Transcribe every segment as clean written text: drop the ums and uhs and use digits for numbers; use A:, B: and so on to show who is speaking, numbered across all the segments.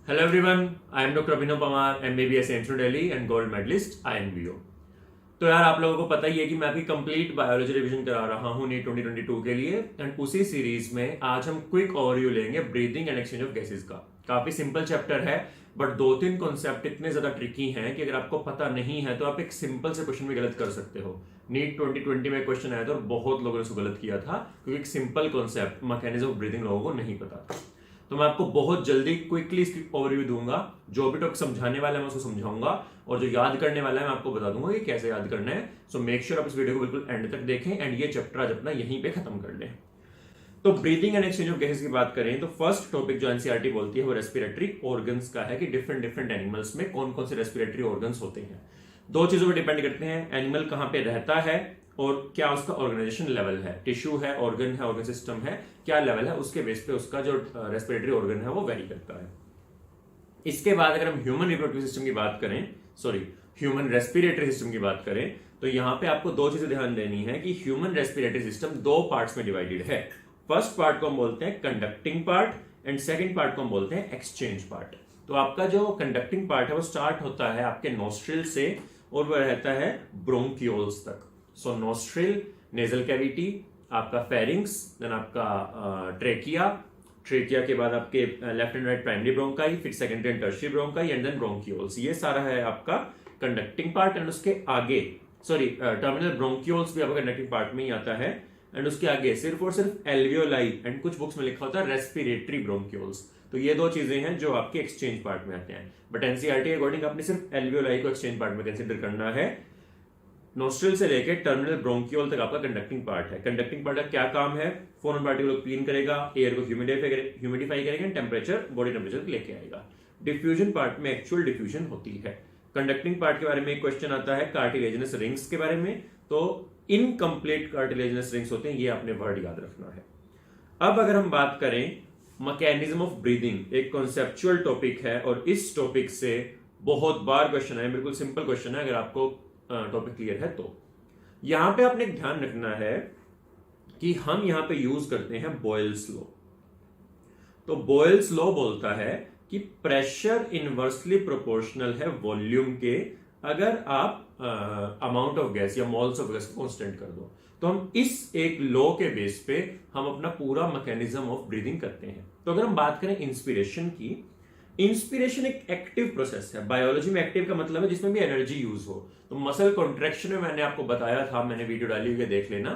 A: Hello everyone, I am Dr. Abhinav Pamar, MBBS Central Delhi and gold medalist INBO। तो यार आप लोगों को पता ही है कि मैं अभी कंप्लीट बायोलॉजी रिवीजन करा रहा हूँ नीट 2022 के लिए एंड उसी सीरीज में आज हम क्विक ओवरव्यू लेंगे breathing and exchange of gases का। काफी सिंपल चैप्टर है बट दो तीन कॉन्सेप्ट इतने ज्यादा ट्रिकी हैं कि अगर आपको पता नहीं है तो आप एक सिंपल से क्वेश्चन में गलत कर सकते हो। नीट 2020 में क्वेश्चन आया था और बहुत लोगों ने उसको गलत किया था क्योंकि एक simple concept mechanism of breathing लोगों को नहीं पता था। तो मैं आपको बहुत जल्दी क्विकली इसकी ओवरव्यू दूंगा। जो भी टॉपिक समझाने वाला है मैं उसको समझाऊंगा और जो याद करने वाला है मैं आपको बता दूंगा कि कैसे याद करना है। सो मेक श्योर आप इस वीडियो को बिल्कुल एंड तक देखें एंड ये चैप्टर आज अपना यहीं पे खत्म कर लें। तो breathing and exchange of gases की बात करें तो फर्स्ट टॉपिक जो एनसीईआरटी बोलती है वो रेस्पिरेटरी ऑर्गन्स का है कि डिफरेंट डिफरेंट एनिमल्स में कौन कौन से रेस्पिरेटरी ऑर्गन्स होते हैं। दो चीजों पर डिपेंड करते हैं, एनिमल कहाँ पे रहता है और क्या उसका ऑर्गेनाइजेशन लेवल है, टिश्यू है, ऑर्गन सिस्टम है, क्या लेवल है, उसके बेस पे उसका जो रेस्पिरेटरी ऑर्गन है वो वेरी करता है। इसके बाद अगर हम ह्यूमन रिप्रोडक्टिव सिस्टम की बात करें, ह्यूमन रेस्पिरेटरी सिस्टम की बात करें तो यहां पे आपको दो चीजें ध्यान देनी है कि ह्यूमन रेस्पिरेटरी सिस्टम दो पार्ट्स में डिवाइडेड है। फर्स्ट पार्ट को हम बोलते हैं conducting part and second part को हम बोलते हैं एक्सचेंज पार्ट। तो आपका जो कंडक्टिंग पार्ट है वो स्टार्ट होता है आपके नोस्ट्रिल से और वह रहता है ब्रोंकियोल्स तक। सो नोस्ट्रिल, नेजल कैविटी, आपका फेरिंग्स, देन आपका ट्रेकिया के बाद आपके left and right primary bronchi, फिर secondary and tertiary bronchi and then bronchioles. ये सारा है आपका कंडक्टिंग पार्ट एंड उसके आगे टर्मिनल ब्रोंकियोल्स भी आपका कंडक्टिंग पार्ट में ही आता है एंड उसके आगे सिर्फ और सिर्फ एल्वियोलाई एंड कुछ बुक्स में लिखा होता है रेस्पिरेटरी ब्रोंकियोल्स। तो ये दो चीजें हैं जो आपके एक्सचेंज पार्ट में आते हैं बट एनसीईआरटी के अकॉर्डिंग आपने सिर्फ एल्वियोलाई को एक्सचेंज पार्ट में कंसिडर करना है। नोस्ट्रिल से लेकर टर्मिनल ब्रोंकियोल तक आपका कंडक्टिंग पार्ट है। कंडक्टिंग पार्ट का क्या काम है? फॉरेन पार्टिकल को क्लीन करेगा, एयर को ह्यूमिडिफाई करेगा, टेम्परेचर बॉडी टेम्परेचर लेके आएगा। डिफ्यूजन पार्ट में एक्चुअल डिफ्यूजन होती है। कंडक्टिंग पार्ट के बारे में एक क्वेश्चन आता है कार्टिलेजिनस रिंग्स के बारे में, तो इनकम्प्लीट कार्टिलेजिनस रिंग्स होते हैं, ये आपने वर्ड याद रखना है। अब अगर हम बात करें मैकेनिज्म ऑफ ब्रीदिंग, एक कॉन्सेप्चुअल टॉपिक है और इस टॉपिक से बहुत बार क्वेश्चन है, बिल्कुल सिंपल क्वेश्चन है अगर आपको टॉपिक क्लियर है तो। यहां पे आपने ध्यान रखना है कि हम यहां पे यूज करते हैं बॉयल्स लॉ। तो बॉयल्स लॉ बोलता है कि प्रेशर इनवर्सली प्रोपोर्शनल है वॉल्यूम के अगर आप अमाउंट ऑफ गैस या मोल्स ऑफ गैस को कांस्टेंट कर दो। तो हम इस एक लॉ के बेस पे हम अपना पूरा मैकेनिज्म ऑफ ब्रीदिंग करते हैं। तो अगर हम बात करें इंस्पिरेशन की, इंस्पिरेशन एक एक्टिव प्रोसेस है। बायोलॉजी में एक्टिव का मतलब है जिसमें भी एनर्जी यूज हो। तो मसल कॉन्ट्रैक्शन में मैंने आपको बताया था, मैंने वीडियो डाली हुई है, देख लेना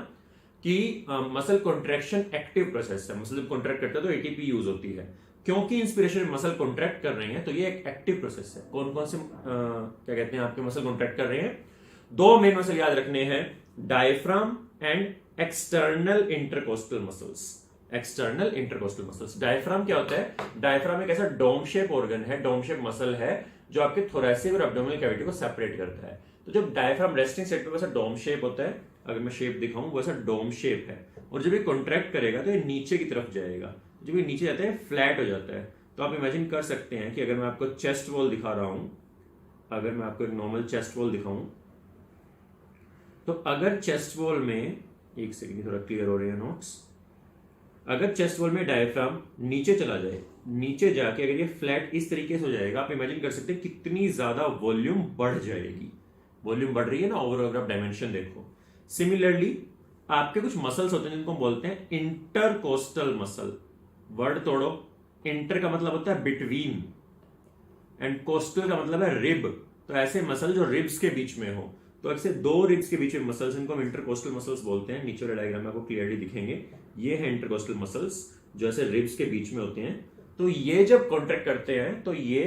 A: कि मसल कॉन्ट्रैक्शन एक्टिव प्रोसेस है। मसल कॉन्ट्रैक्ट करते हैं तो एटीपी यूज होती है। क्योंकि इंस्पिरेशन में मसल कॉन्ट्रैक्ट कर रहे हैं तो ये एक एक्टिव प्रोसेस है। कौन कौन से क्या कहते हैं आपके मसल कॉन्ट्रैक्ट कर रहे हैं? दो मेन मसल याद रखने हैं, diaphragm and external intercostal muscles. External intercostal muscles. Diaphragm क्या होता है? डायफ्राम एक ऐसा डोम शेप ऑर्गन है, डोम शेप मसल है जो आपके थोरैसिक और एब्डोमिनल कैविटी को सेपरेट करता है। तो जब डायफ्राम रेस्टिंग सेट पे वैसा डोम शेप होता है, अगर मैं शेप दिखाऊं वैसा डोम शेप है, और जब ये कॉन्ट्रैक्ट करेगा तो ये नीचे की तरफ जाएगा। जब ये नीचे जाता है फ्लैट हो जाता है। तो आप इमेजिन कर सकते हैं कि अगर मैं आपको चेस्ट वॉल दिखा रहा हूं, अगर मैं आपको एक नॉर्मल चेस्ट वॉल दिखाऊं तो अगर चेस्ट वॉल में, एक सेकेंड थोड़ा क्लियर हो रहे हैं नोट्स, अगर चेस्ट वॉल में डायफ्राम नीचे चला जाए, नीचे जाके अगर ये फ्लैट इस तरीके से हो जाएगा, आप इमेजिन कर सकते हैं कितनी ज्यादा वॉल्यूम बढ़ जाएगी। वॉल्यूम बढ़ रही है ना, ओवर आप डायमेंशन देखो। सिमिलरली आपके कुछ मसल्स होते हैं जिनको हम बोलते हैं इंटरकोस्टल मसल। वर्ड तोड़ो, इंटर का मतलब होता है बिटवीन एंड कोस्टल का मतलब है रिब। तो ऐसे मसल जो रिब्स के बीच में हो, तो ऐसे दो रिब्स के बीच में मसल्स, इनको हम इंटरकोस्टल मसल्स बोलते हैं। नीचे वाले डायग्राम में आपको क्लियरली दिखेंगे, ये है इंटरकोस्टल मसल्स जो ऐसे रिब्स के बीच में होते हैं। तो ये जब कॉन्ट्रैक्ट करते हैं तो ये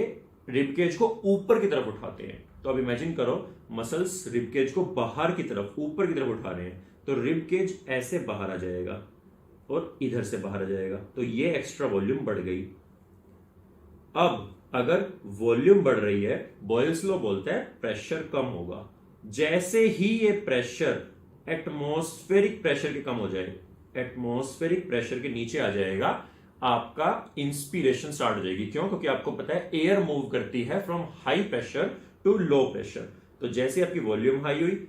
A: रिब केज को ऊपर की तरफ उठाते हैं। तो अब इमेजिन करो मसल्स रिब केज को बाहर की तरफ, ऊपर की तरफ उठा रहे हैं, तो रिब केज ऐसे बाहर आ जाएगा और इधर से बाहर आ जाएगा। तो ये एक्स्ट्रा वॉल्यूम बढ़ गई। अब अगर वॉल्यूम बढ़ रही है, बॉयल्स लॉ बोलता है प्रेशर कम होगा। जैसे ही ये प्रेशर एटमॉस्फेरिक प्रेशर के कम हो जाए, एटमॉस्फेरिक प्रेशर के नीचे आ जाएगा, आपका इंस्पिरेशन स्टार्ट हो जाएगी। क्यों? क्योंकि आपको पता है एयर मूव करती है from high pressure to low pressure. तो जैसे आपकी वॉल्यूम हाई हुई,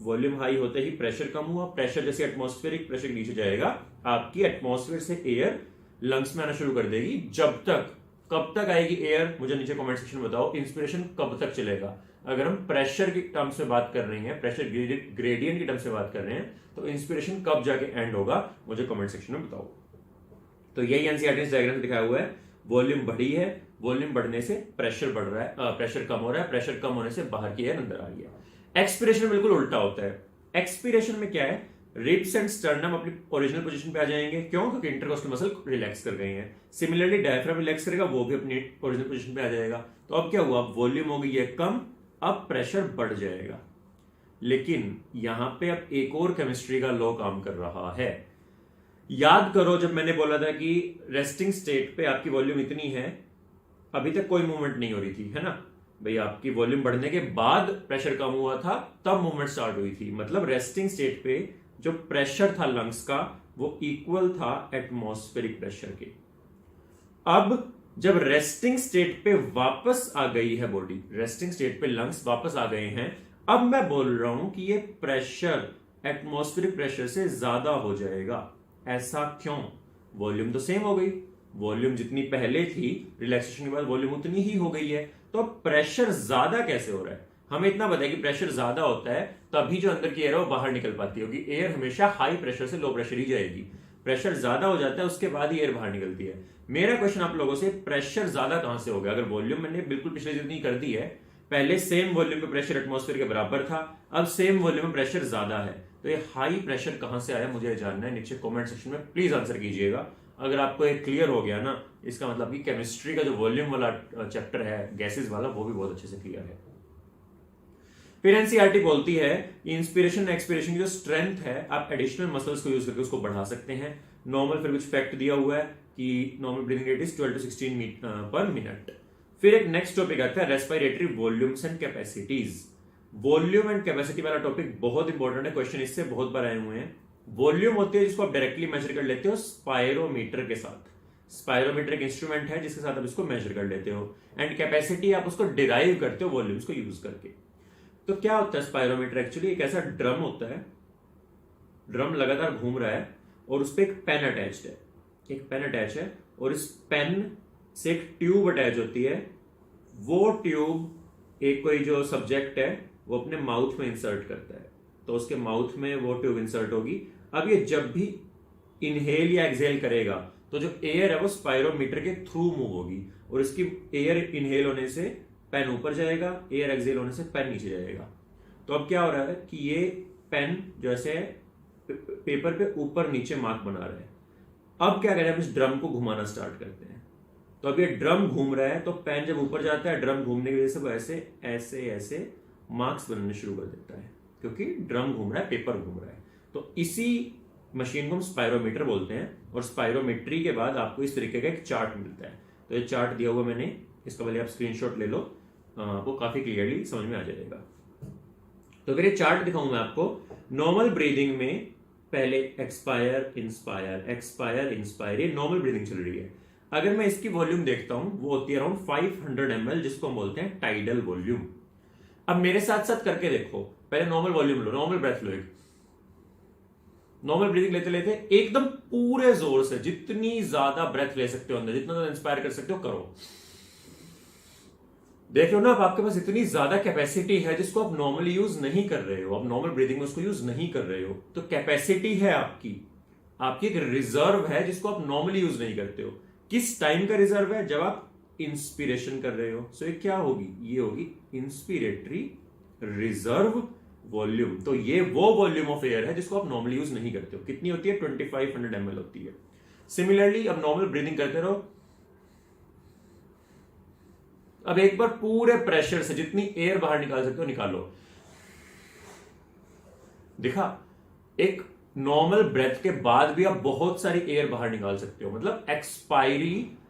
A: वॉल्यूम हाई होते ही प्रेशर कम हुआ, प्रेशर जैसे एटमॉस्फेरिक प्रेशर के नीचे जाएगा, आपकी एटमॉस्फेयर से एयर लंग्स में आना शुरू कर देगी जब तक कब तक आएगी एयर, मुझे नीचे कमेंट सेक्शन में बताओ। इंस्पिरेशन कब तक चलेगा? अगर हम प्रेशर की टर्म्स में बात कर रहे हैं, प्रेशर ग्रेडियंट की टर्म्स में बात कर रहे हैं, तो इंस्पिरेशन कब जाके एंड होगा, मुझे कमेंट सेक्शन में बताओ। तो यही एनसीईआरटी डायग्राम में दिखाया हुआ है। वॉल्यूम बढ़ी है, वॉल्यूम बढ़ने से प्रेशर बढ़ रहा है, प्रेशर कम हो रहा है, प्रेशर कम होने से बाहर की एयर अंदर आ रही है। एक्सपिरेशन बिल्कुल उल्टा होता है। एक्सपिरेशन में क्या है, रिब्स एंड स्टर्नम अपनी ओरिजिनल पोजीशन पे आ जाएंगे। क्यों? क्योंकि इंटरकोस्टल मसल रिलैक्स कर गए हैं। सिमिलरली डायफ्राम रिलैक्स करेगा, वो भी अपनी ओरिजिनल पोजीशन पे आ जाएगा। तो अब क्या हुआ, वॉल्यूम हो गई है कम, अब प्रेशर बढ़ जाएगा। लेकिन यहां पे अब एक और केमिस्ट्री का लॉ काम कर रहा है। याद करो जब मैंने बोला था कि रेस्टिंग स्टेट पे आपकी वॉल्यूम इतनी है, अभी तक कोई मूवमेंट नहीं हो रही थी, है ना भाई। आपकी वॉल्यूम बढ़ने के बाद प्रेशर कम हुआ था, तब मूवमेंट स्टार्ट हुई थी। मतलब रेस्टिंग स्टेट पे जो प्रेशर था लंग्स का, वो इक्वल था एटमॉस्फेरिक प्रेशर के। अब जब रेस्टिंग स्टेट पे वापस आ गई है बॉडी, रेस्टिंग स्टेट पे लंग्स वापस आ गए हैं, अब मैं बोल रहा हूं कि ये प्रेशर एटमॉस्फेरिक प्रेशर से ज्यादा हो जाएगा। ऐसा क्यों? वॉल्यूम तो सेम हो गई, वॉल्यूम जितनी पहले थी रिलैक्सेशन के बाद वॉल्यूम उतनी ही हो गई है। तो अब प्रेशर ज्यादा कैसे हो रहा है? हमें इतना पता है कि प्रेशर ज्यादा होता है तभी जो अंदर की एयर है वो बाहर निकल पाती होगी। एयर हमेशा हाई प्रेशर से लो प्रेशर ही जाएगी। प्रेशर ज्यादा हो जाता है उसके बाद ही एयर बाहर निकलती है। मेरा क्वेश्चन आप लोगों से, प्रेशर ज्यादा कहां से हो गया? अगर वॉल्यूम मैंने बिल्कुल पिछले जितनी कर दी है, पहले सेम वॉल्यूम पे प्रेशर एटमॉस्फेयर के बराबर था, अब सेम वॉल्यूम में प्रेशर ज्यादा है, तो ये हाई प्रेशर कहां से आया मुझे जानना है। नीचे कमेंट सेक्शन में प्लीज आंसर कीजिएगा। अगर आपको एक क्लियर हो गया ना, इसका मतलब कि केमिस्ट्री का जो वॉल्यूम वाला चैप्टर है गैसेस वाला, वो भी बहुत अच्छे से क्लियर है। फिर एनसीईआरटी बोलती है इंस्पिरेशन एक्सपिरेशन की जो स्ट्रेंथ है, आप एडिशनल मसल्स को यूज करके उसको बढ़ा सकते हैं। नॉर्मल फिर कुछ फैक्ट दिया हुआ है कि normal breathing rate is 12 to 16 पर मिनट। फिर एक नेक्स्ट टॉपिक आता है respiratory volumes and capacities. Volume and capacity वाला टॉपिक बहुत इंपॉर्टेंट है, क्वेश्चन इससे बहुत बार आए हुए हैं। वॉल्यूम होती है जिसको आप डायरेक्टली मेजर कर लेते हो स्पायरोमीटर के साथ। स्पायरोमीटर एक इंस्ट्रूमेंट है जिसके साथ आप इसको मेजर कर लेते हो। एंड कैपेसिटी आप उसको डिराइव करते हो वॉल्यूम्स को यूज करके। तो क्या होता है स्पायरोमीटर? एक्चुअली एक ऐसा ड्रम होता है, ड्रम लगातार घूम रहा है और उस पर एक पेन अटैच्ड है, एक पेन अटैच है और इस पेन से एक ट्यूब अटैच होती है। वो ट्यूब एक कोई जो सब्जेक्ट है वो अपने माउथ में इंसर्ट करता है, तो उसके माउथ में वो ट्यूब इंसर्ट होगी। अब ये जब भी इनहेल या एक्सहेल करेगा तो जो एयर है वो स्पायरोमीटर के थ्रू मूव होगी और इसकी एयर इनहेल होने से पेन ऊपर जाएगा, एयर एक्सहेल होने से पेन नीचे जाएगा। तो अब क्या हो रहा है कि ये पेन जैसे पेपर पे ऊपर नीचे मार्क बना रहा है। अब क्या करें, हम इस ड्रम को घुमाना स्टार्ट करते हैं। तो अब ये ड्रम घूम रहा है, तो पेन जब ऊपर जाता है ड्रम घूमने की वजह से वो ऐसे ऐसे ऐसे मार्क्स बनने शुरू कर देता है, क्योंकि ड्रम घूम रहा है, पेपर घूम रहा है। तो इसी मशीन को हम स्पायरोमीटर बोलते हैं। और स्पायरोमेट्री के बाद आपको इस तरीके का एक चार्ट मिलता है। तो ये चार्ट दिया हुआ मैंने, इसका पहले आप स्क्रीनशॉट ले लो, वो काफी क्लियरली समझ में आ जाएगा। तो फिर ये चार्ट दिखाऊं मैं आपको। नॉर्मल ब्रीदिंग में पहले एक्सपायर इंस्पायर, एक्सपायर इंस्पायर, ये नॉर्मल ब्रीदिंग चल रही है। अगर मैं इसकी वॉल्यूम देखता हूं, वो होती है अराउंड 500 ml, जिसको हम बोलते हैं टाइडल वॉल्यूम। अब मेरे साथ साथ करके देखो, पहले नॉर्मल वॉल्यूम लो, नॉर्मल ब्रेथ लो, एक नॉर्मल ब्रीदिंग लेते लेते एकदम पूरे जोर से जितनी ज्यादा ब्रेथ ले सकते हो अंदर, जितना ज्यादा इंस्पायर कर सकते हो करो। देख लो ना, अब आपके पास इतनी ज्यादा कैपेसिटी है जिसको आप नॉर्मली यूज नहीं कर रहे हो, आप नॉर्मल ब्रीदिंग में उसको यूज नहीं कर रहे हो। तो कैपेसिटी है आपकी एक रिजर्व है जिसको आप नॉर्मली यूज नहीं करते हो। किस टाइम का रिजर्व है? जब आप इंस्पिरेशन कर रहे हो। सो ये क्या होगी? ये होगी इंस्पिरेटरी रिजर्व वॉल्यूम। तो ये वो वॉल्यूम ऑफ एयर है जिसको आप नॉर्मली यूज नहीं करते हो। कितनी होती है? 2500 ml होती है। सिमिलरली अब नॉर्मल ब्रीदिंग करते रहो। अब एक बार पूरे प्रेशर से जितनी एयर बाहर निकाल सकते हो निकालो। दिखा, एक नॉर्मल ब्रेथ के बाद भी आप बहुत सारी एयर बाहर निकाल सकते हो। मतलब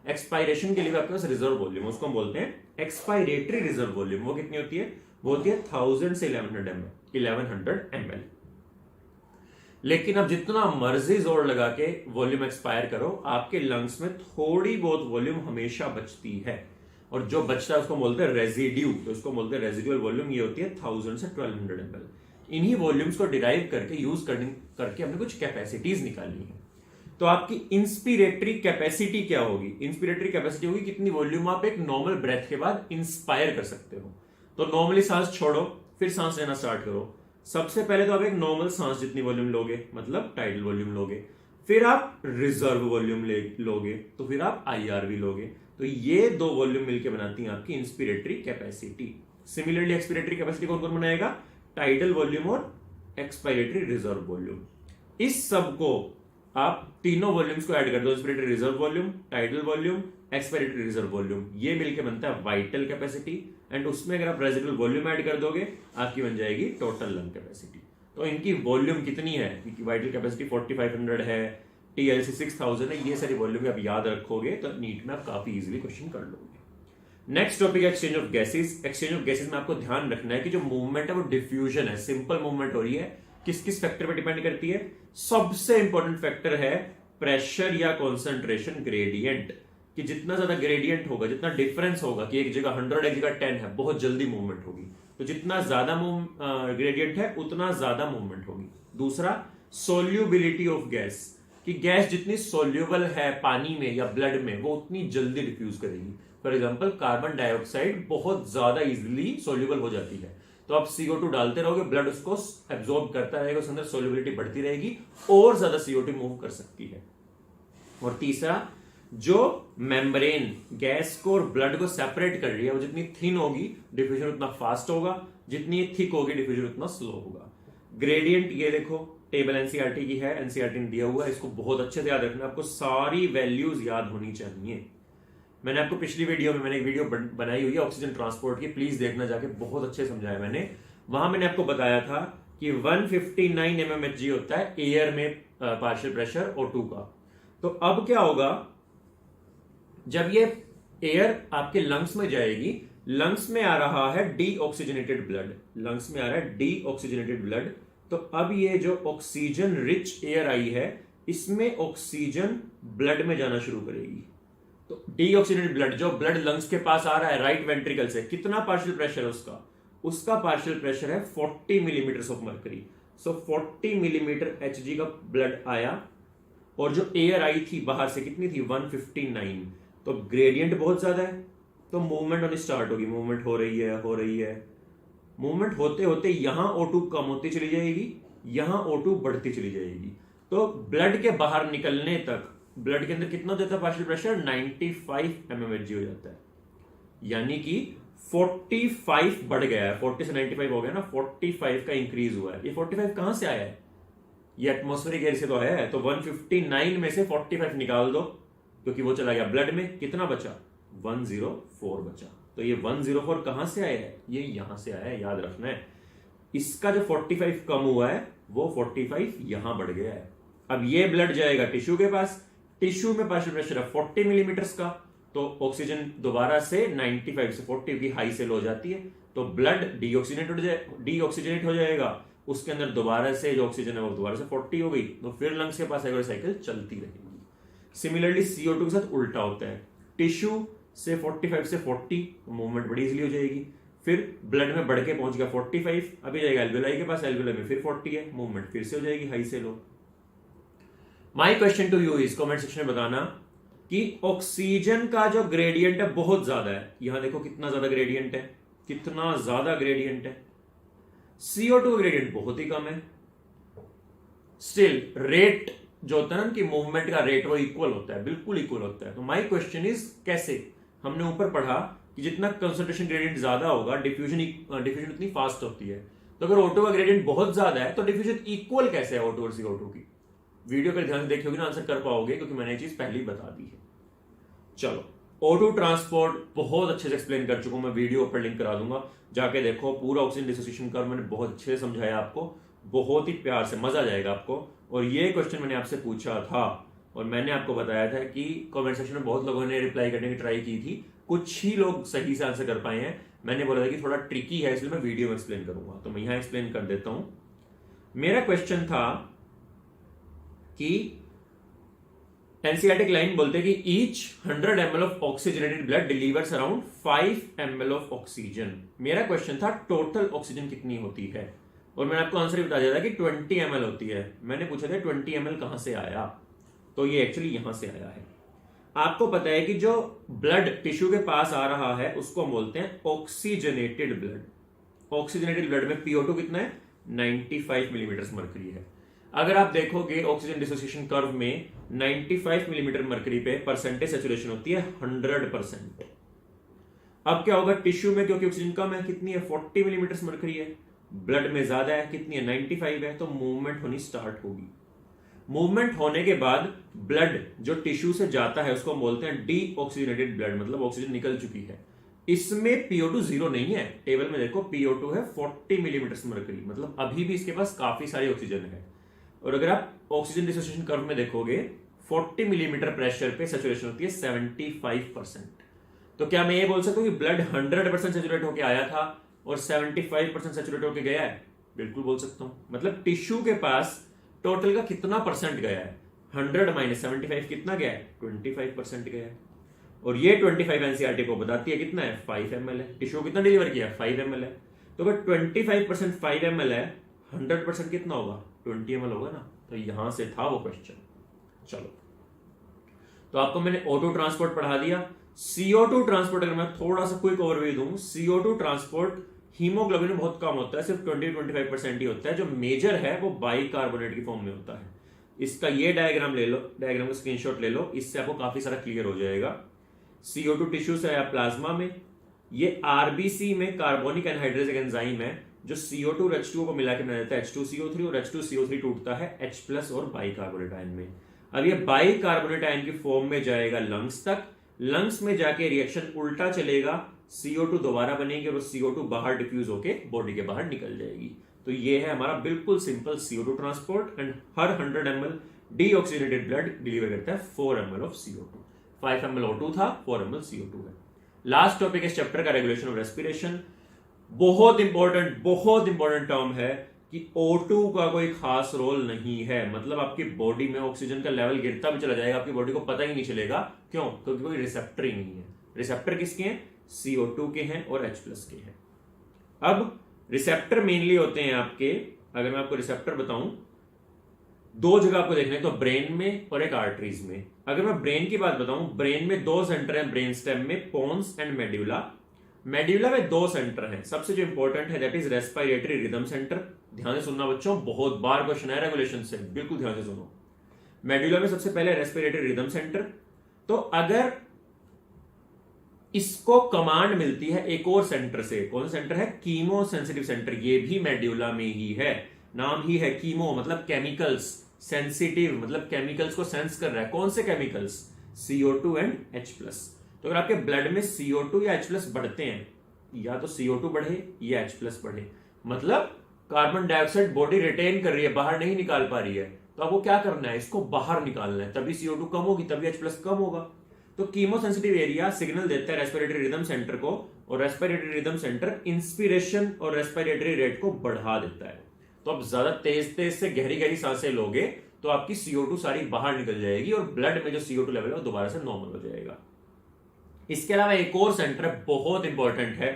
A: एक्सपायरेशन के लिए आपके पास रिजर्व वॉल्यूम, उसको हम बोलते हैं एक्सपायरेटरी रिजर्व वॉल्यूम। वो कितनी होती है? वो होती है 1000 से 1100 ml। लेकिन अब जितना मर्जी जोर लगा के वॉल्यूम एक्सपायर करो, आपके लंग्स में थोड़ी बहुत वॉल्यूम हमेशा बचती है, और जो बचता है उसको बोलते हैं रेजिड्यू। तो उसको बोलते हैं रेजिडुअल वॉल्यूम। ये होती है 1000 से 1200 ml। इन्हीं वॉल्यूम्स को डिराइव करके यूज करके हमने कुछ कैपेसिटीज निकालनी है। तो आपकी इंस्पिरेटरी कैपेसिटी क्या होगी? इंस्पिरेटरी कैपेसिटी होगी कितनी वॉल्यूम आप एक नॉर्मल ब्रेथ के बाद इंस्पायर कर सकते हो। तो नॉर्मली सांस छोड़ो, फिर सांस लेना स्टार्ट करो। सबसे पहले तो आप एक नॉर्मल सांस जितनी वॉल्यूम लोगे, मतलब टाइडल वॉल्यूम लोगे, फिर आप रिजर्व वॉल्यूम लोगे, तो फिर आप IRV लोगे। तो ये दो वॉल्यूम मिलकर बनाती हैं आपकी inspiratory capacity. Similarly expiratory capacity कौन कौन बनाएगा? टाइडल वॉल्यूम और एक्सपायरेटरी रिजर्व वॉल्यूम। इस सब को आप तीनों वॉल्यूम्स को ऐड कर दो, inspiratory reserve volume, tidal volume, expiratory reserve volume, ये मिलके बनता है वाइटल कैपेसिटी। एंड उसमें अगर आप रेजिडुअल वॉल्यूम ऐड कर दोगे, आपकी बन जाएगी टोटल लंग कैपेसिटी। तो इनकी वॉल्यूम कितनी है? क्योंकि वाइटल कैपेसिटी 4500 है, TLC 6000 है, ये सारी वॉल्यूम आप याद रखोगे तो नीट में आप काफी इजीली क्वेश्चन कर लोगे। नेक्स्ट टॉपिक है exchange of gases. Exchange of gases में आपको ध्यान रखना है कि जो मूवमेंट है वो डिफ्यूजन है, सिंपल मूवमेंट हो रही है। किस किस फैक्टर पर डिपेंड करती है? सबसे इंपॉर्टेंट फैक्टर है प्रेशर या कॉन्सेंट्रेशन ग्रेडियंट, कि जितना ज्यादा ग्रेडियंट होगा, जितना डिफरेंस होगा कि एक जगह 100 एक जगह 10 है, बहुत जल्दी मूवमेंट होगी। तो जितना ज्यादा ग्रेडियंट है उतना ज्यादा मूवमेंट होगी। दूसरा, सोल्यूबिलिटी ऑफ गैस, कि गैस जितनी सोल्यूबल है पानी में या ब्लड में, वो उतनी जल्दी डिफ्यूज करेगी। फॉर एग्जांपल कार्बन डाइऑक्साइड बहुत ज्यादा इजीली सोल्यूबल हो जाती है, तो आप CO2 डालते रहोगे, ब्लड उसको एब्जॉर्ब करता रहेगा, उसके अंदर सोल्यूबिलिटी बढ़ती रहेगी और ज्यादा CO2 मूव कर सकती है। और तीसरा, जो मेम्ब्रेन गैस को और ब्लड को सेपरेट कर रही है, वो जितनी थिन होगी डिफ्यूजन उतना फास्ट होगा, जितनी थिक होगी डिफ्यूजन उतना स्लो होगा। ग्रेडियंट ये देखो, टेबल NCERT की है, NCERT ने दिया हुआ है, इसको बहुत अच्छे से याद रखना, आपको सारी वैल्यूज याद होनी चाहिए। मैंने आपको पिछली वीडियो में एक वीडियो बनाई हुई है ऑक्सीजन ट्रांसपोर्ट की, प्लीज देखना जाके, बहुत अच्छे समझाया मैंने। वहां मैंने आपको बताया था कि 159 mmHg होता है एयर में पार्शियल प्रेशर O2 का। तो अब क्या होगा, जब ये एयर आपके लंग्स में जाएगी, लंग्स में आ रहा है डीऑक्सीजनेटेड ब्लड, लंग्स में आ रहा है डीऑक्सीजनेटेड ब्लड। तो अब ये जो ऑक्सीजन रिच एयर आई है, इसमें ऑक्सीजन ब्लड में जाना शुरू करेगी। तो डीऑक्सीजनेटेड ब्लड, जो ब्लड लंग्स के पास आ रहा है राइट वेंट्रिकल से, कितना पार्शियल प्रेशर है उसका पार्शियल प्रेशर है 40 millimetre of mercury. So 40 millimetre Hg का ब्लड आया, और जो एयर आई थी बाहर से कितनी थी? 159। तो ग्रेडियंट बहुत ज्यादा है, तो मूवमेंट होनी स्टार्ट होगी, मूवमेंट हो रही है। मूवमेंट होते होते यहां O2 कम होती चली जाएगी, यहां O2 बढ़ती चली जाएगी। तो ब्लड के बाहर निकलने तक ब्लड के अंदर कितना हो जाता है पार्शियल प्रेशर? 95 mmHg हो जाता है, यानी कि 45 बढ़ गया है, 40 से 95 हो गया ना, 45 का इंक्रीज हुआ है। ये 45 कहां से आया है? ये एटमॉस्फेरिक एयर से तो है। तो 159 में से 45 निकाल दो, क्योंकि वो चला गया ब्लड में, कितना बचा? 104 बचा। तो ये 104 कहां से आया है? ये यहां से आया है, याद रखना है। इसका जो 45 कम हुआ है, वो 45 यहां बढ़ गया है। अब ये ब्लड जाएगा टिश्यू के पास, टिश्यू में पार्शियल प्रेशर है 40 मिलीमीटर्स का, तो ऑक्सीजन दोबारा से 95 से 40 की हाई से लो जाती है, तो ब्लड डीऑक्सीजनेट हो जाएगा, उसके अंदर दोबारा से जो ऑक्सीजन है वो दोबारा से 40 हो गई, तो फिर लंग्स के पास एक साइकिल चलती रहेगी। सिमिलरली CO2 के साथ उल्टा होता है, टिश्यू से 45 से 40 मूवमेंट बड़ी इजीली हो जाएगी, फिर ब्लड में बढ़ के पहुंच गया 45, अभी जाएगा एल्वेलाई के पास, एल्वेलाई में फिर 40 है, मूवमेंट फिर से हो जाएगी हाई से low. My question to you is, comment section में बताना कि ऑक्सीजन का जो ग्रेडियंट है बहुत ज्यादा है, यहां देखो कितना ज्यादा ग्रेडियंट है, कितना ज्यादा ग्रेडियंट है। CO2 ग्रेडियंट बहुत ही कम है। स्टिल रेट जो होता है ना कि मूवमेंट का रेट, वो इक्वल होता है, बिल्कुल इक्वल होता है। तो माय क्वेश्चन इज कैसे? हमने ऊपर पढ़ा कि जितना कंसंट्रेशन ग्रेडियंट ज्यादा होगा, डिफ्यूजन उतनी फास्ट होती है। तो अगर O2 का ग्रेडियंट बहुत ज्यादा है, तो डिफ्यूजन इक्वल कैसे है O2 और CO2 की? वीडियो पर ध्यान से देखोगे ना, आंसर कर पाओगे, क्योंकि मैंने ये चीज पहले ही बता दी है। चलो, O2 ट्रांसपोर्ट बहुत अच्छे से एक्सप्लेन कर चुका हूं मैं, वीडियो पर लिंक करा दूंगा, जाके देखो। पूरा ऑक्सीजन डिसोसिएशन कर्व मैंने बहुत अच्छे से समझाया आपको, बहुत ही प्यार से, मजा आ जाएगा आपको। और ये क्वेश्चन मैंने आपसे पूछा था, और मैंने आपको बताया था कि कमेंट सेक्शन में बहुत लोगों ने रिप्लाई करने की ट्राई की थी, कुछ ही लोग सही से आंसर कर पाए हैं। मैंने बोला था कि थोड़ा ट्रिकी है, इसलिए मैं वीडियो में एक्सप्लेन करूंगा, तो मैं यहां एक्सप्लेन कर देता हूं। मेरा क्वेश्चन था कि एनसीईआरटी लाइन बोलते हैं कि each 100 ml of oxygenated blood delivers around 5 ml of oxygen. मेरा क्वेश्चन था टोटल ऑक्सीजन कितनी होती है, और मैंने आपको आंसर ही बता दिया था कि 20 ml होती है। मैंने पूछा था 20 ml कहां से आया, तो ये एक्चुअली यहां से आया है। आपको पता है कि जो ब्लड टिश्यू के पास आ रहा है उसको हम बोलते हैं ऑक्सीजनेटेड ब्लड। ऑक्सीजनेटेड ब्लड में PO2 कितना है? 95 मिलीमीटर मरकरी है। अगर आप देखोगे ऑक्सीजन डिसोसिएशन कर्व में 95 मिलीमीटर मरकरी पे परसेंटेज सैचुरेशन होती है 100%। अब क्या होगा टिश्यू में, क्योंकि ऑक्सीजन कम है, कितनी है? 40 मिलीमीटर मरकरी है। ब्लड में ज्यादा है, कितनी है? 95 है। तो मूवमेंट होनी स्टार्ट होगी। मूवमेंट होने के बाद ब्लड जो टिश्यू से जाता है उसको बोलते हैं डीऑक्सीजनेटेड ब्लड, मतलब ऑक्सीजन निकल चुकी है। इसमें PO2 जीरो नहीं है। टेबल में देखो PO2 है 40 मिलीमीटर मरकरी, मतलब अभी भी इसके पास काफी सारी ऑक्सीजन है। और अगर आप ऑक्सीजन डिसोसिएशन कर्व में देखोगे 40 मिलीमीटर प्रेशर पे सैचुरेशन होती है 75%। तो क्या मैं ये बोल सकता हूं कि ब्लड 100% सैचुरेट होकर आया था और 75% सैचुरेट होकर गया है? बिल्कुल बोल सकता हूं। मतलब टिश्यू के पास टोटल का कितना परसेंट गया है? 100 माइनस 75 कितना गया है? 25% गया है। और ये 25 एनसीईआरटी को बताती है कितना है? 5 ml है। टिश्यू कितना डिलीवर किया? 5 ml है। तो अगर 25% 5 ml है, 100% कितना होगा? 20 ml होगा ना। तो यहां से था वो क्वेश्चन। चलो, तो आपको मैंने O2 ट्रांसपोर्ट पढ़ा दिया। CO2 ट्रांसपोर्ट अगर मैं थोड़ा सा क्विक ओवरव्यू दूं, CO2 ट्रांसपोर्ट हीमोग्लोबिन में बहुत कम होता है, सिर्फ 20-25% ही होता है। जो मेजर है वो बाइकार्बोनेट की फॉर्म में होता है। इसका ये डायग्राम ले लो, डायग्राम का स्क्रीनशॉट ले लो, इससे आपको काफी सारा क्लियर हो जाएगा। CO2 टिश्यू से आया प्लाज्मा में। ये RBC में कार्बोनिक एनहाइड्रेज एक एंजाइम है जो CO2 और H2O को मिला के बना देता है H2CO3, और H2CO3 टूटता है H+ और बाइकार्बोनेट आयन में। अब ये बाइकार्बोनेट आयन की फॉर्म में जाएगा लंग्स तक। लंग्स में जाके रिएक्शन उल्टा चलेगा, CO2 दोबारा बनेगी और CO2 बाहर डिफ्यूज होके बॉडी के बाहर निकल जाएगी। तो ये है हमारा बिल्कुल simple CO2 transport. And her 100 ml deoxygenated blood deliver करता है 4 ml of CO2। 5 ml O2 था, 4 ml CO2 है। लास्ट टॉपिक इस चैप्टर का रेगुलेशन ऑफ रेस्पिरेशन। बहुत इंपॉर्टेंट टर्म है कि O2 का कोई खास रोल नहीं है। मतलब आपकी बॉडी में ऑक्सीजन का लेवल गिरता भी चला जाएगा, आपकी बॉडी को पता ही नहीं चलेगा। क्यों? क्योंकि कोई रिसेप्टर ही नहीं है। रिसेप्टर किसके हैं? CO2 के हैं और H+ के हैं। अब रिसेप्टर मेनली होते हैं आपके, अगर मैं आपको रिसेप्टर बताऊं, दो जगह आपको देखने, तो ब्रेन में और एक आर्टरीज में। अगर मैं ब्रेन की बात बताऊं, ब्रेन में दो सेंटर हैं ब्रेन स्टेम में, पोन्स एंड मेड्यूला। मेड्यूला में दो सेंटर हैं। सबसे जो इंपॉर्टेंट है that is respiratory rhythm centre. ध्यान से सुनना बच्चों, बहुत बार क्वेश्चन है रेगुलेशन से, बिल्कुल ध्यान से सुनो। मेड्यूला में सबसे पहले रेस्पिरेटरी रिदम सेंटर। तो अगर इसको कमांड मिलती है एक और सेंटर से, कौन सा सेंटर है? Chemo sensitive centre. ये भी मेड्यूला में ही है, नाम ही है कीमो, मतलब केमिकल्स। सेंसिटिव मतलब केमिकल्स को सेंस कर रहा है। कौन से केमिकल्स? CO2 and H+। तो अगर आपके ब्लड में CO2 या H+ बढ़ते हैं, या तो CO2 बढ़े या H+ बढ़े, मतलब कार्बन डाइऑक्साइड बॉडी रिटेन कर रही है, बाहर नहीं निकाल पा रही है, तो आपको क्या करना है? इसको बाहर निकालना है। तभी CO2 कम होगी, तभी H+ कम होगा। तो कीमोसेंसिटिव एरिया सिग्नल देता है रेस्पिरेटरी रिदम सेंटर को, और रेस्पिरेटरी रिदम सेंटर इंस्पिरेशन और रेस्पिरेटरी रेट को बढ़ा देता है। तो आप ज्यादा तेज से गहरी सांसें लोगे तो आपकी CO2 सारी बाहर निकल जाएगी और ब्लड में जो CO2 लेवल है वो दोबारा से नॉर्मल हो जाएगा। इसके अलावा एक और सेंटर बहुत इंपॉर्टेंट है,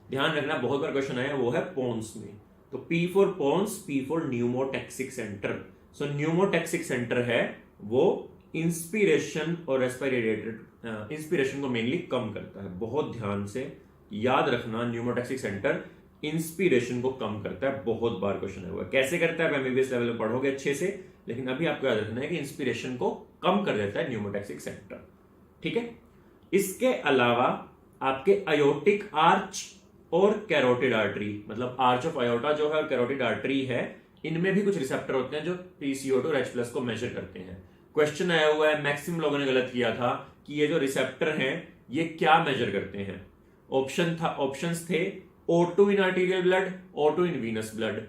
A: ध्यान रखना, बहुत बार क्वेश्चन आया, वो है पोन्स में। तो P for pons, P for pneumotaxic center. So pneumotaxic center है वो इंस्पिरेशन और रेस्पिरेटरी, इंस्पिरेशन को मेनली कम करता है। बहुत ध्यान से याद रखना, न्यूमोटैक्सिक सेंटर इंस्पिरेशन को कम करता है। बहुत बार क्वेश्चन है, कैसे करता है एमबीबीएस लेवल में पढ़ोगे अच्छे से, लेकिन अभी आपको याद रखना है कि इंस्पिरेशन को कम कर देता है न्यूमोटैक्सिक सेंटर। ठीक है। इसके अलावा आपके अयोटिक आर्च और कैरोटिड आर्टरी, मतलब आर्च ऑफ अयोटा जो है और कैरोटिड आर्टरी है, इनमें भी कुछ रिसेप्टर होते हैं जो PCO2 और H+ को मेजर करते हैं। क्वेश्चन आया हुआ है, मैक्सिमम लोगों ने गलत किया था कि ये जो रिसेप्टर हैं ये क्या मेजर करते हैं। ऑप्शंस थे O2 इन आर्टीरियल ब्लड, O2 इन वीनस ब्लड,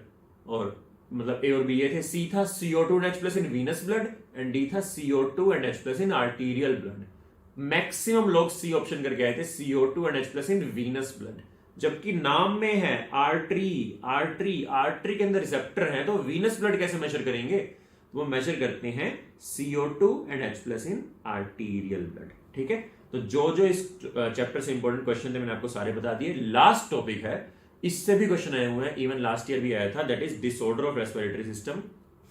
A: और मतलब A और B ये थे। C था CO2 and H+ in venous blood, and D था CO2 and H+ in arterial blood. Maximum लोग C ऑप्शन करके आए थे, CO2 and H+ in venous blood, जबकि नाम में है आर्टरी के अंदर रिसेप्टर है, तो वीनस ब्लड कैसे मेजर करेंगे? वो मेजर करते हैं CO2 and H+ in arterial blood. ठीक है। तो जो इस चैप्टर से इंपॉर्टेंट क्वेश्चन थे मैंने आपको सारे बता दिए। लास्ट टॉपिक है, इससे भी क्वेश्चन आए हुए हैं, इवन लास्ट ईयर भी आया था, that is disorder of respiratory system.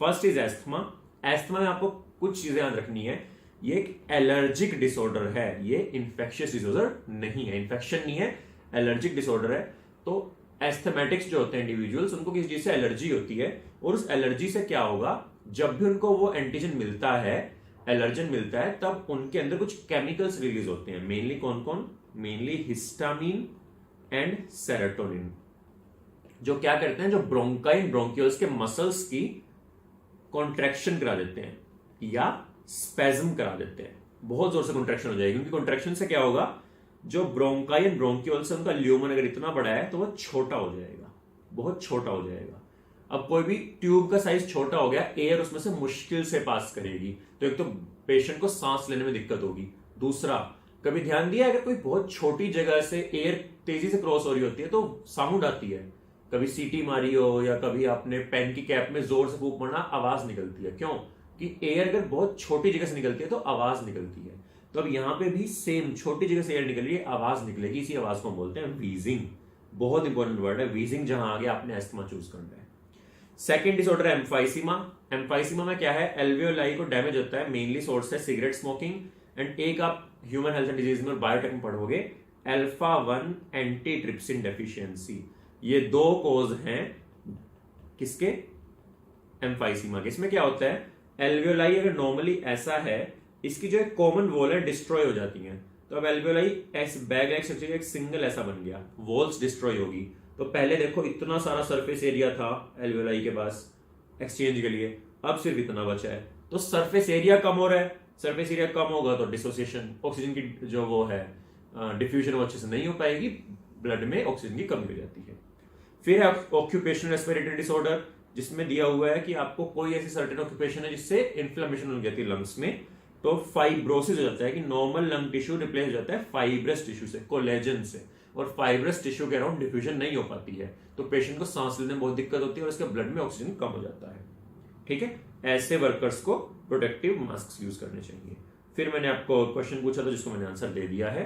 A: First is asthma. Asthma में आपको कुछ चीजें याद रखनी है, ये एक एलर्जिक डिसऑर्डर है, ये इन्फेक्शियस डिसऑर्डर नहीं है, इन्फेक्शन नहीं है, एलर्जिक डिसऑर्डर है। तो एस्थमेटिक्स जो होते हैं इंडिविजुअल्स, उनको किसी चीज से एलर्जी होती है, और उस एलर्जी से क्या होगा, जब भी उनको वो एंटीजन मिलता है, एलर्जन मिलता है, तब उनके अंदर कुछ केमिकल्स रिलीज होते हैं। मेनली कौन कौन, मेनली हिस्टामिन एंड सेरोटोनिन, जो क्या करते हैं, जो ब्रोंकाइन ब्रोंक्यूल्स के मसल्स की कॉन्ट्रैक्शन करा देते हैं या स्पेज्म करा देते हैं। बहुत जोर से कॉन्ट्रैक्शन हो जाएगी, क्योंकि कॉन्ट्रैक्शन से क्या होगा, जो ब्रोंकाइन ब्रोंक्यूल्स है उनका ल्यूमन अगर इतना बड़ा है तो वो छोटा हो जाएगा, बहुत छोटा हो जाएगा। अब कोई भी ट्यूब का साइज छोटा हो गया, एयर उसमें से मुश्किल से पास करेगी, तो एक तो पेशेंट को सांस लेने में दिक्कत होगी। दूसरा, कभी ध्यान दिया अगर कोई बहुत छोटी जगह से एयर तेजी से क्रॉस हो रही होती है तो साउंड आती है, कभी सीटी मारी हो या कभी आपने पेन की कैप में जोर से फूंक मारना, आवाज निकलती है। क्यों? कि एयर अगर बहुत छोटी जगह से निकलती है तो आवाज निकलती है। तो अब यहां पे भी सेम, छोटी जगह से एयर निकल रही है, आवाज निकलेगी, इसी आवाज को हम बोलते हैं वीजिंग। बहुत इंपॉर्टेंट वर्ड है वीजिंग, जहां आगे आपने एस्थमा चूज करना है। सेकेंड डिसऑर्डर है एम्फाइसीमा। एम्फाइसीमा में क्या है, एल्वियोलाई को डैमेज होता है, मेनली सोर्स है सिगरेट स्मोकिंग। एंड एक आप ह्यूमन हेल्थ एंड डिजीज में बायोटेक में पढ़ोगे, अल्फा 1 एंटी ट्रिप्सिन डेफिशिएंसी। ये दो कोज हैं किसके, एम्फाइसीमा के। इसमें क्या होता है, एल्वियोलाई अगर नॉर्मली ऐसा है, इसकी जो एक कॉमन वॉल है डिस्ट्रॉय हो जाती है। तो अब एल्वियोलाई ऐसे बैग एक सिंगल ऐसा बन गया, वॉल्स डिस्ट्रॉय होगी। तो पहले देखो इतना सारा सरफेस एरिया था एल्वियोलाई के पास एक्सचेंज के लिए, अब सिर्फ इतना बचा है। तो सरफेस एरिया कम हो रहा है, सरफेस एरिया कम होगा तो डिसोसिएशन, ऑक्सीजन की जो वो है डिफ्यूजन वो अच्छे से नहीं हो पाएगी, ब्लड में ऑक्सीजन की कमी हो जाती है। फिर है ऑक्यूपेशनल रेस्पिरेटरी डिसऑर्डर, जिसमें दिया हुआ है कि आपको कोई ऐसी सर्टेन ऑक्यूपेशन है जिससे इन्फ्लेमेशन हो जाती है लंग्स में, तो फाइब्रोसिस हो जाता है कि नॉर्मल लंग टिश्यू रिप्लेस हो जाता है फाइब्रस टिश्यू से, कोलेजन से, और फाइब्रस टिश्यू के अराउंड डिफ्यूजन नहीं हो पाती है, तो पेशेंट को सांस लेने में बहुत दिक्कत होती है और उसके ब्लड में ऑक्सीजन कम हो जाता है। ठीक है, ऐसे वर्कर्स को प्रोटेक्टिव मास्क यूज करने चाहिए। फिर मैंने आपको क्वेश्चन पूछा था जिसको मैंने आंसर दे दिया है।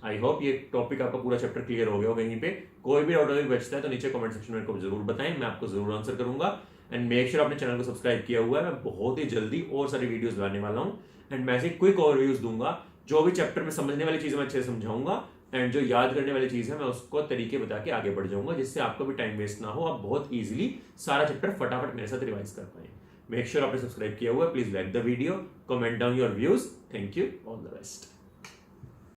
A: आई होप ये टॉपिक आपका पूरा चैप्टर क्लियर हो गया होगा। यहीं पे कोई भी डाउट बचता है तो नीचे कमेंट सेक्शन में को जरूर बताएं, मैं आपको जरूर आंसर करूंगा। एंड मेक श्योर आपने चैनल को सब्सक्राइब किया हुआ है, मैं बहुत ही जल्दी और सारी वीडियोस लाने वाला हूं। एंड मैं ऐसे क्विक ओवरव्यूज दूंगा, जो भी चैप्टर में समझने वाली चीजें मैं अच्छे से समझाऊंगा, एंड जो याद करने वाली चीज है मैं उसको तरीके बता के आगे बढ़ जाऊंगा, जिससे आपको भी टाइम वेस्ट ना हो, आप बहुत इजीली सारा चैप्टर फटाफट मेरे साथ रिवाइज कर पाए। मेक श्योर आपने सब्सक्राइब किया हुआ है, please like the video, comment down your views. Thank you, all the best.